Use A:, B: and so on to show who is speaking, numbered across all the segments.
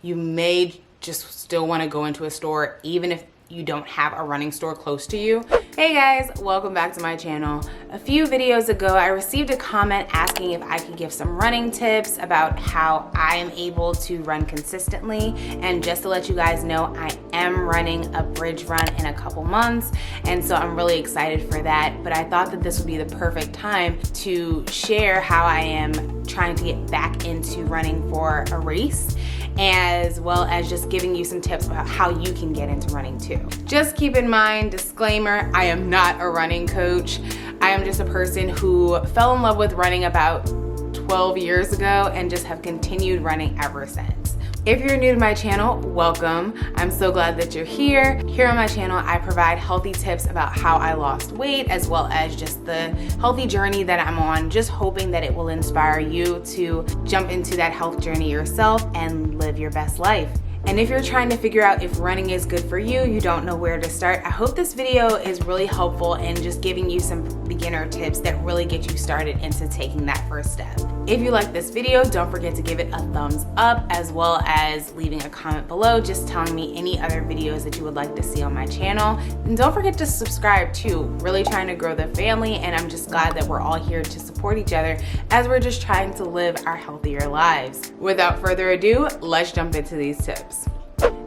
A: You may just still want to go into a store even if you don't have a running store close to you. Hey guys, welcome back to my channel. A few videos ago, I received a comment asking if I could give some running tips about how I am able to run consistently. And just to let you guys know, I am running a bridge run in a couple months, and so I'm really excited for that. But I thought that this would be the perfect time to share how I am trying to get back into running for a race, as well as just giving you some tips about how you can get into running too. Just keep in mind, disclaimer, I am not a running coach. I am just a person who fell in love with running about 12 years ago and just have continued running ever since. If you're new to my channel, welcome. I'm so glad that you're here. Here on my channel, I provide healthy tips about how I lost weight, as well as just the healthy journey that I'm on, just hoping that it will inspire you to jump into that health journey yourself and live your best life. And if you're trying to figure out if running is good for you, you don't know where to start, I hope this video is really helpful in just giving you some beginner tips that really get you started into taking that first step. If you like this video, don't forget to give it a thumbs up, as well as leaving a comment below just telling me any other videos that you would like to see on my channel. And don't forget to subscribe too. Really trying to grow the family, and I'm just glad that we're all here to support each other as we're just trying to live our healthier lives. Without further ado, let's jump into these tips.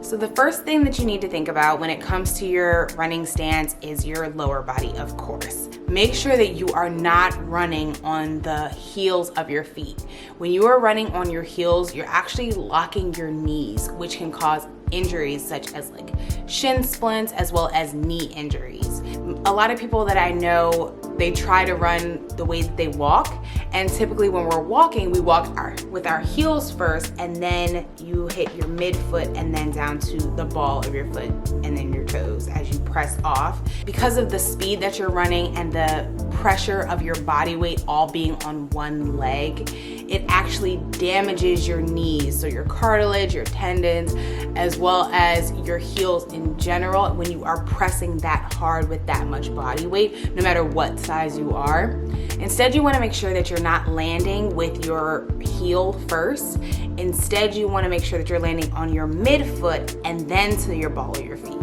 A: So the first thing that you need to think about when it comes to your running stance is your lower body, of course. Make sure that you are not running on the heels of your feet. When you are running on your heels, you're actually locking your knees, which can cause injuries such as like shin splints, as well as knee injuries. A lot of people that I know, they try to run the way that they walk, and typically when we're walking, we walk with our heels first, and then you hit your midfoot and then down to the ball of your foot and then your toes as you press off. Because of the speed that you're running and the pressure of your body weight all being on one leg, it actually damages your knees, so your cartilage, your tendons, as well as your heels in general when you are pressing that hard with that much body weight, no matter what size you are. Instead, you want to make sure that you're not landing with your heel first. Instead, you want to make sure that you're landing on your midfoot and then to your ball of your feet.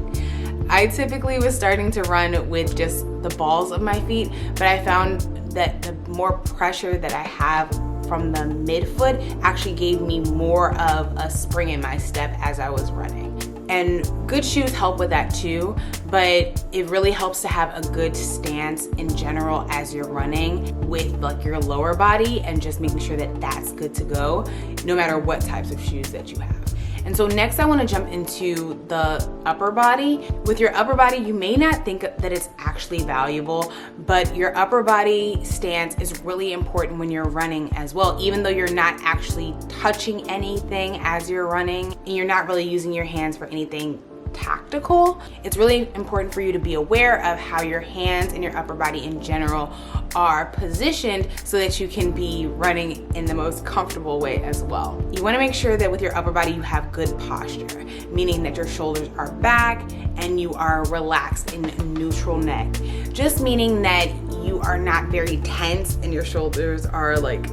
A: I typically was starting to run with just the balls of my feet, but I found that the more pressure that I have from the midfoot actually gave me more of a spring in my step as I was running. And good shoes help with that too, but it really helps to have a good stance in general as you're running with like your lower body, and just making sure that that's good to go no matter what types of shoes that you have. And so next I want to jump into the upper body. With your upper body, you may not think that it's actually valuable, but your upper body stance is really important when you're running as well. Even though you're not actually touching anything as you're running, and you're not really using your hands for anything tactical, it's really important for you to be aware of how your hands and your upper body in general are positioned so that you can be running in the most comfortable way as well. You want to make sure that with your upper body you have good posture, meaning that your shoulders are back and you are relaxed in a neutral neck. Just meaning that you are not very tense and your shoulders are like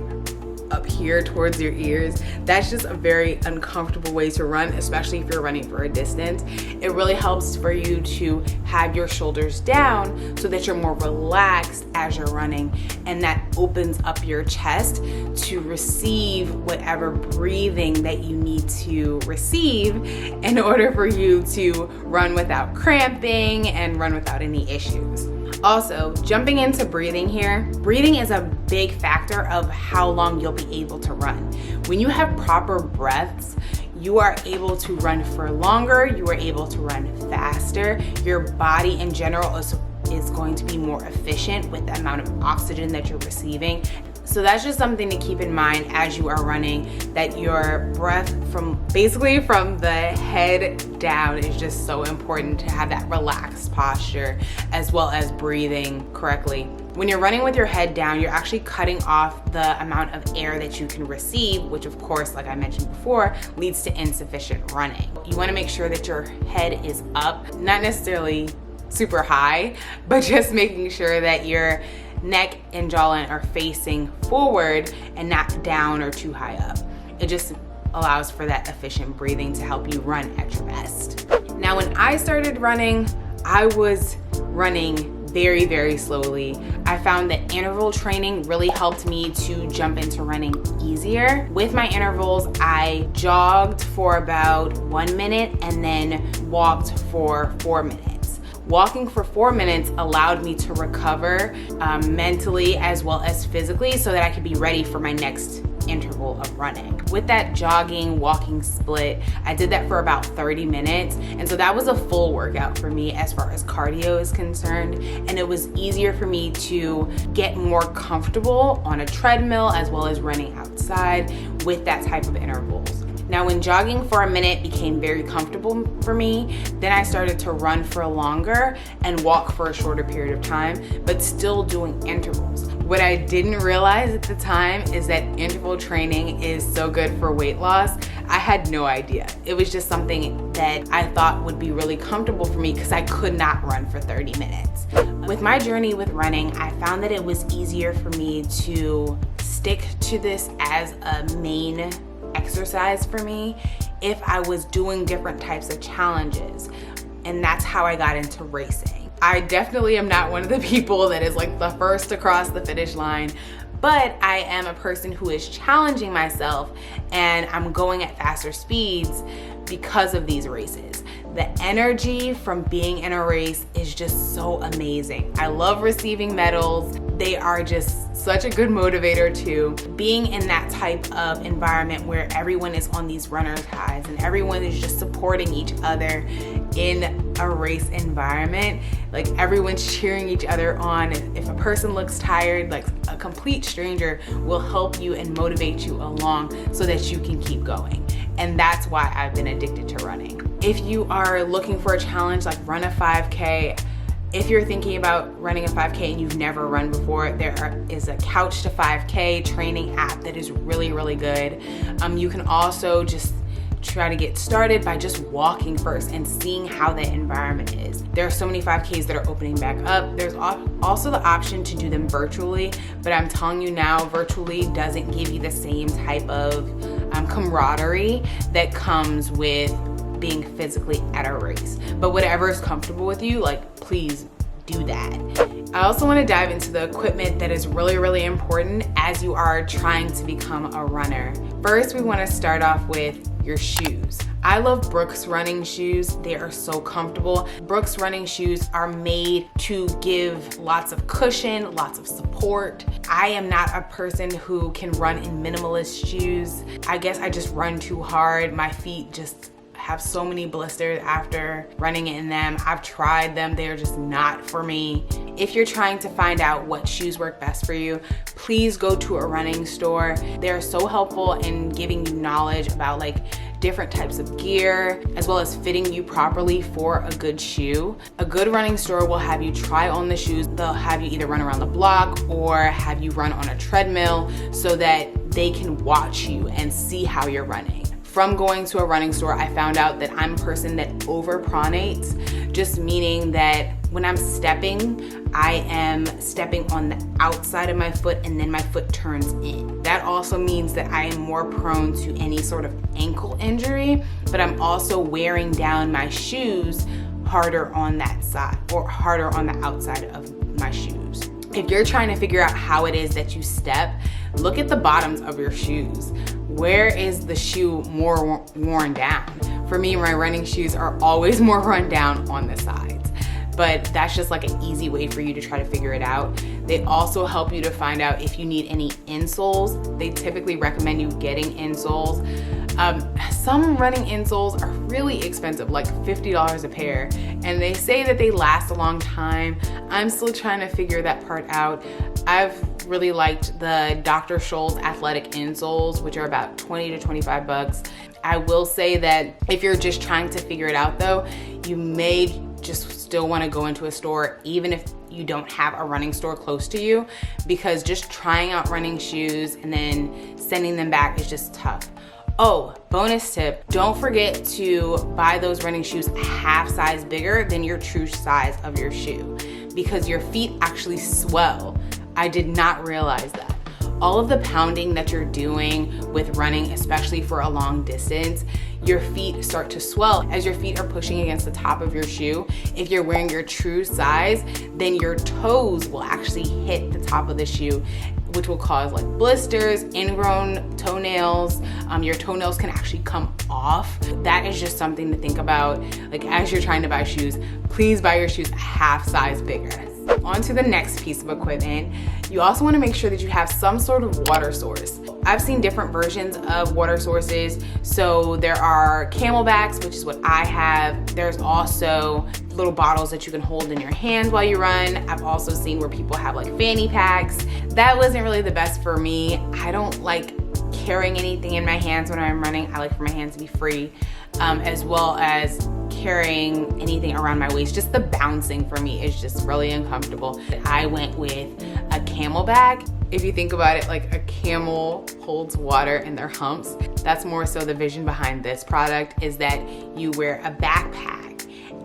A: up here towards your ears. That's just a very uncomfortable way to run, especially if you're running for a distance. It really helps for you to have your shoulders down so that you're more relaxed as you're running, and that opens up your chest to receive whatever breathing that you need to receive in order for you to run without cramping and run without any issues. Also, jumping into breathing here, breathing is a big factor of how long you'll be able to run. When you have proper breaths, you are able to run for longer, you are able to run faster. Your body in general is going to be more efficient with the amount of oxygen that you're receiving. So that's just something to keep in mind as you are running, that your breath from the head down is just so important to have that relaxed posture, as well as breathing correctly. When you're running with your head down, you're actually cutting off the amount of air that you can receive, which of course, like I mentioned before, leads to insufficient running. You want to make sure that your head is up, not necessarily super high, but just making sure that your neck and jawline are facing forward and not down or too high up. It just allows for that efficient breathing to help you run at your best. Now, when I started running, I was running very, very slowly. I found that interval training really helped me to jump into running easier. With my intervals, I jogged for about 1 minute and then walked for 4 minutes. Walking for 4 minutes allowed me to recover mentally as well as physically so that I could be ready for my next interval of running. With that jogging, walking split, I did that for about 30 minutes. And so that was a full workout for me as far as cardio is concerned. And it was easier for me to get more comfortable on a treadmill as well as running outside with that type of intervals. Now, when jogging for a minute became very comfortable for me, then I started to run for longer and walk for a shorter period of time, but still doing intervals. What I didn't realize at the time is that interval training is so good for weight loss. I had no idea. It was just something that I thought would be really comfortable for me because I could not run for 30 minutes. With my journey with running, I found that it was easier for me to stick to this as a main exercise for me if I was doing different types of challenges. And that's how I got into racing. I definitely am not one of the people that is like the first to cross the finish line, but I am a person who is challenging myself and I'm going at faster speeds because of these races. The energy from being in a race is just so amazing. I love receiving medals. They are just such a good motivator too. Being in that type of environment where everyone is on these runner's highs and everyone is just supporting each other in a race environment, like everyone's cheering each other on. If a person looks tired, like a complete stranger will help you and motivate you along so that you can keep going. And that's why I've been addicted to running. If you are looking for a challenge, like run a 5K, if you're thinking about running a 5K and you've never run before, there is a Couch to 5K training app that is really, really good. You can also just try to get started by just walking first and seeing how the environment is. There are so many 5Ks that are opening back up. There's also the option to do them virtually, but I'm telling you now, virtually doesn't give you the same type of camaraderie that comes with being physically at a race. But whatever is comfortable with you, like, please do that. I also want to dive into the equipment that is really, really important as you are trying to become a runner. First, we want to start off with your shoes. I love Brooks running shoes. They are so comfortable. Brooks running shoes are made to give lots of cushion, lots of support. I am not a person who can run in minimalist shoes. I guess I just run too hard. My feet just have so many blisters after running in them. I've tried them, they are just not for me. If you're trying to find out what shoes work best for you, please go to a running store. They're so helpful in giving you knowledge about like different types of gear, as well as fitting you properly for a good shoe. A good running store will have you try on the shoes. They'll have you either run around the block or have you run on a treadmill so that they can watch you and see how you're running. From going to a running store, I found out that I'm a person that overpronates, just meaning that when I'm stepping, I am stepping on the outside of my foot and then my foot turns in. That also means that I am more prone to any sort of ankle injury, but I'm also wearing down my shoes harder on that side or harder on the outside of my shoes. If you're trying to figure out how it is that you step, look at the bottoms of your shoes. Where is the shoe more worn down? For me, my running shoes are always more run down on the sides, but that's just like an easy way for you to try to figure it out. They also help you to find out if you need any insoles. They typically recommend you getting insoles. Some running insoles are really expensive, like $50 a pair, and they say that they last a long time. I'm still trying to figure that part out. I've really liked the Dr. Scholl's athletic insoles, which are about 20 to 25 bucks. I will say that if you're just trying to figure it out though, you may just still want to go into a store even if you don't have a running store close to you, because just trying out running shoes and then sending them back is just tough. Oh, bonus tip, don't forget to buy those running shoes a half size bigger than your true size of your shoe, because your feet actually swell. I did not realize that. all of the pounding that you're doing with running, especially for a long distance, your feet start to swell as your feet are pushing against the top of your shoe. If you're wearing your true size, then your toes will actually hit the top of the shoe, which will cause like blisters, ingrown toenails. Your toenails can actually come off. That is just something to think about. Like as you're trying to buy shoes, please buy your shoes a half size bigger. On to the next piece of equipment. You also want to make sure that you have some sort of water source. I've seen different versions of water sources. So there are camelbacks, which is what I have. There's also little bottles that you can hold in your hand while you run. I've also seen where people have like fanny packs. That wasn't really the best for me. I don't like carrying anything in my hands when I'm running. I like for my hands to be free, as well as carrying anything around my waist. Just the bouncing for me is just really uncomfortable. I went with a camelback. If you think about it, like a camel holds water in their humps. That's more so the vision behind this product, is that you wear a backpack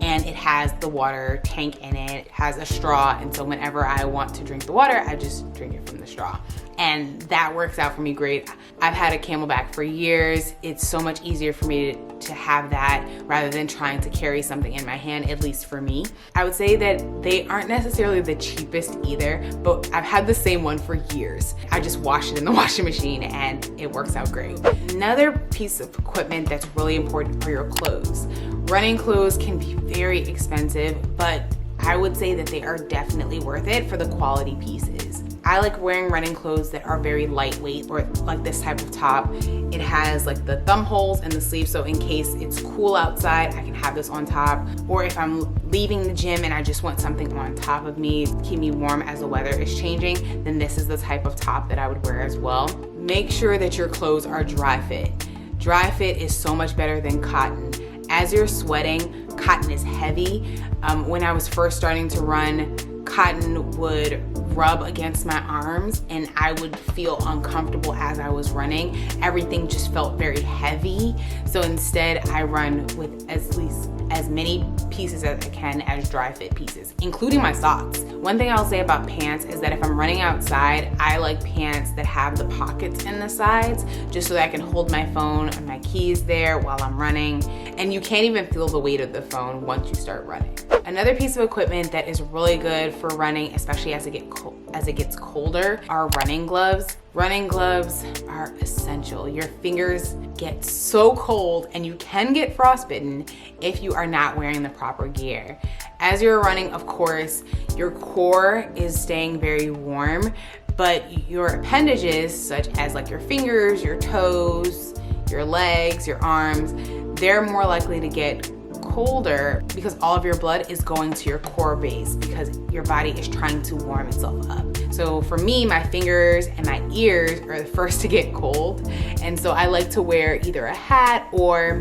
A: and it has the water tank in it. It has a straw, and so whenever I want to drink the water, I just drink it from the straw. And that works out for me great. I've had a camelback for years. It's so much easier for me to have that rather than trying to carry something in my hand, at least for me. I would say that they aren't necessarily the cheapest either, but I've had the same one for years. I just wash it in the washing machine and it works out great. Another piece of equipment that's really important are your clothes. Running clothes can be very expensive, but I would say that they are definitely worth it for the quality pieces. I like wearing running clothes that are very lightweight, or like this type of top. It has like the thumb holes and the sleeves, so in case it's cool outside, I can have this on top. Or if I'm leaving the gym and I just want something on top of me to keep me warm as the weather is changing, then this is the type of top that I would wear as well. Make sure that your clothes are dry fit. Dry fit is so much better than cotton. As you're sweating, cotton is heavy. When I was first starting to run, cotton would rub against my arms and I would feel uncomfortable as I was running. Everything just felt very heavy. So instead I run with as many pieces as I can as dry fit pieces, including my socks. One thing I'll say about pants is that if I'm running outside, I like pants that have the pockets in the sides, just so that I can hold my phone and my keys there while I'm running. And you can't even feel the weight of the phone once you start running. Another piece of equipment that is really good for running, especially as it gets colder, are running gloves. Running gloves are essential. Your fingers get so cold and you can get frostbitten if you are not wearing the proper gear. As you're running, of course, your core is staying very warm, but your appendages, such as like your fingers, your toes, your legs, your arms, they're more likely to get colder because all of your blood is going to your core base because your body is trying to warm itself up. So for me, my fingers and my ears are the first to get cold. And so I like to wear either a hat, or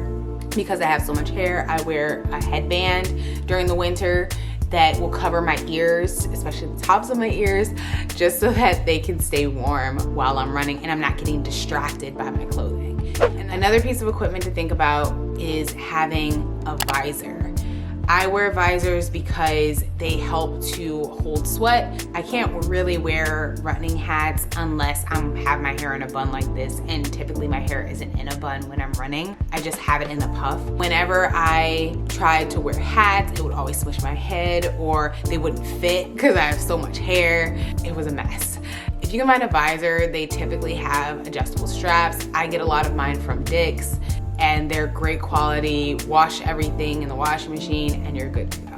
A: because I have so much hair, I wear a headband during the winter that will cover my ears, especially the tops of my ears, just so that they can stay warm while I'm running and I'm not getting distracted by my clothing. And another piece of equipment to think about is having a visor. I wear visors because they help to hold sweat. I can't really wear running hats unless I have my hair in a bun like this, and typically my hair isn't in a bun when I'm running. I just have it in the puff. Whenever I tried to wear hats, it would always smush my head or they wouldn't fit because I have so much hair. It was a mess. If you can find a visor, they typically have adjustable straps. I get a lot of mine from Dick's, and they're great quality. Wash everything in the washing machine and you're good to go.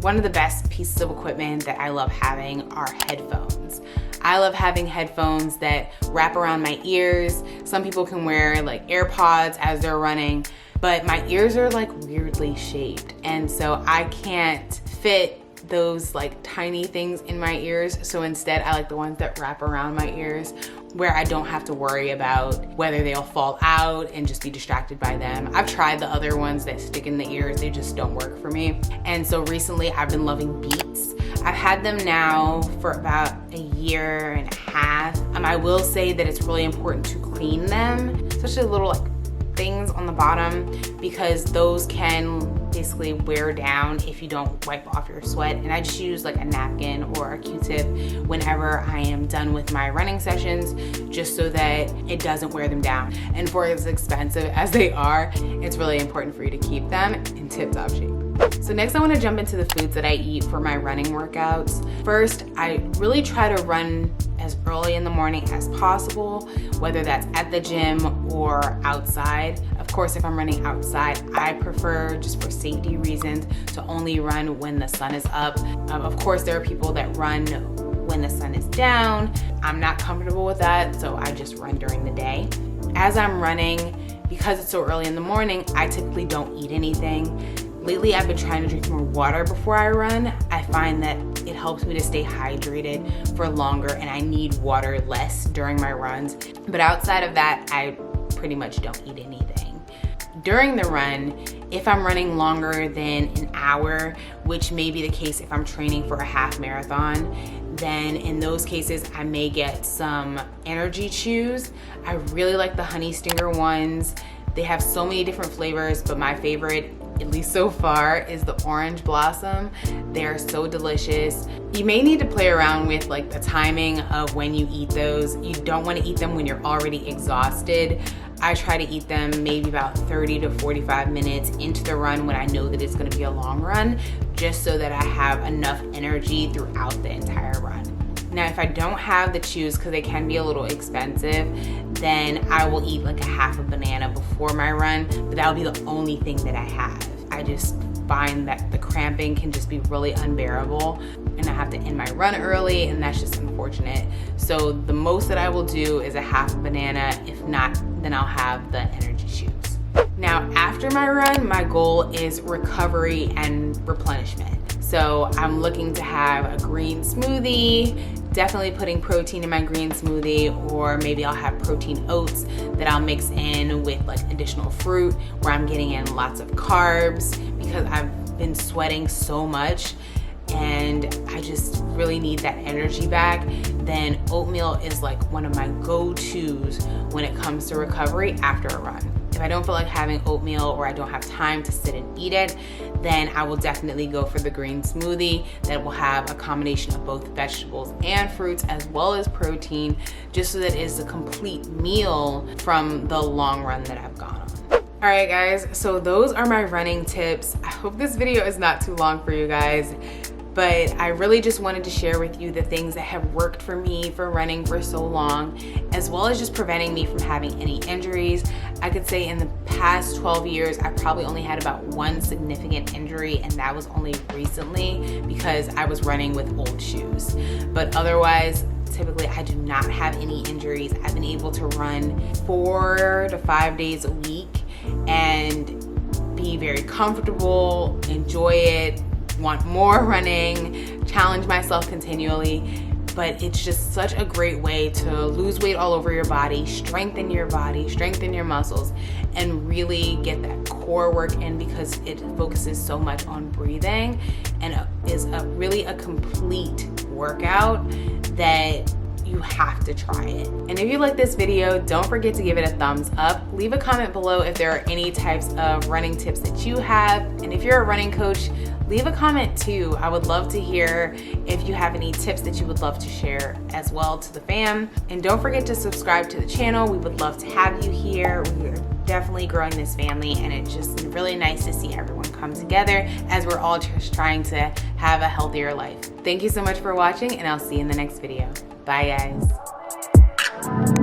A: One of the best pieces of equipment that I love having are headphones. I love having headphones that wrap around my ears. Some people can wear like AirPods as they're running, but my ears are like weirdly shaped, and so I can't fit those like tiny things in my ears. So instead I like the ones that wrap around my ears, where I don't have to worry about whether they'll fall out and just be distracted by them. I've tried the other ones that stick in the ears, they just don't work for me. And so recently I've been loving Beats. I've had them now for about a year and a half. I will say that it's really important to clean them, especially little like things on on the bottom because those can basically wear down if you don't wipe off your sweat. And I just use like a napkin or a Q-tip whenever I am done with my running sessions, just so that it doesn't wear them down. And for as expensive as they are, it's really important for you to keep them in tip-top shape. So next I want to jump into the foods that I eat for my running workouts. First, I really try to run as early in the morning as possible, whether that's at the gym or outside. Of course, if I'm running outside, I prefer, just for safety reasons, to only run when the sun is up. Of course, there are people that run when the sun is down. I'm not comfortable with that, so I just run during the day. As I'm running, because it's so early in the morning, I typically don't eat anything. Lately, I've been trying to drink more water before I run. I find that it helps me to stay hydrated for longer, and I need water less during my runs. But outside of that, I pretty much don't eat anything. During the run, if I'm running longer than an hour, which may be the case if I'm training for a half marathon, then in those cases, I may get some energy chews. I really like the honey stinger ones. They have so many different flavors, but my favorite, at least so far, is the orange blossom. They are so delicious. You may need to play around with like the timing of when you eat those. You don't want to eat them when you're already exhausted. I try to eat them maybe about 30 to 45 minutes into the run when I know that it's going to be a long run, just so that I have enough energy throughout the entire run. Now, if I don't have the chews, because they can be a little expensive, then I will eat like a half a banana before my run, but that'll be the only thing that I have. I just find that the cramping can just be really unbearable, and I have to end my run early, and that's just unfortunate. So the most that I will do is a half a banana. If not, then I'll have the energy chews. Now, after my run, my goal is recovery and replenishment. So I'm looking to have a green smoothie, definitely putting protein in my green smoothie, or maybe I'll have protein oats that I'll mix in with like additional fruit, where I'm getting in lots of carbs because I've been sweating so much and I just really need that energy back. Then oatmeal is like one of my go-tos when it comes to recovery after a run. If I don't feel like having oatmeal, or I don't have time to sit and eat it, then I will definitely go for the green smoothie that will have a combination of both vegetables and fruits as well as protein, just so that it is a complete meal from the long run that I've gone on. All right, guys, so those are my running tips. I hope this video is not too long for you guys, but I really just wanted to share with you the things that have worked for me for running for so long, as well as just preventing me from having any injuries. I could say in the past 12 years, I probably only had about one significant injury, and that was only recently because I was running with old shoes. But otherwise, typically I do not have any injuries. I've been able to run 4 to 5 days a week and be very comfortable, enjoy it, want more running, challenge myself continually. But it's just such a great way to lose weight all over your body, strengthen your muscles, and really get that core work in, because it focuses so much on breathing and is really a complete workout that you have to try it. And if you like this video, don't forget to give it a thumbs up. Leave a comment below if there are any types of running tips that you have. And if you're a running coach, leave a comment too. I would love to hear if you have any tips that you would love to share as well to the fam. And don't forget to subscribe to the channel. We would love to have you here. We are definitely growing this family, and it's just really nice to see everyone come together as we're all just trying to have a healthier life. Thank you so much for watching, and I'll see you in the next video. Bye, guys.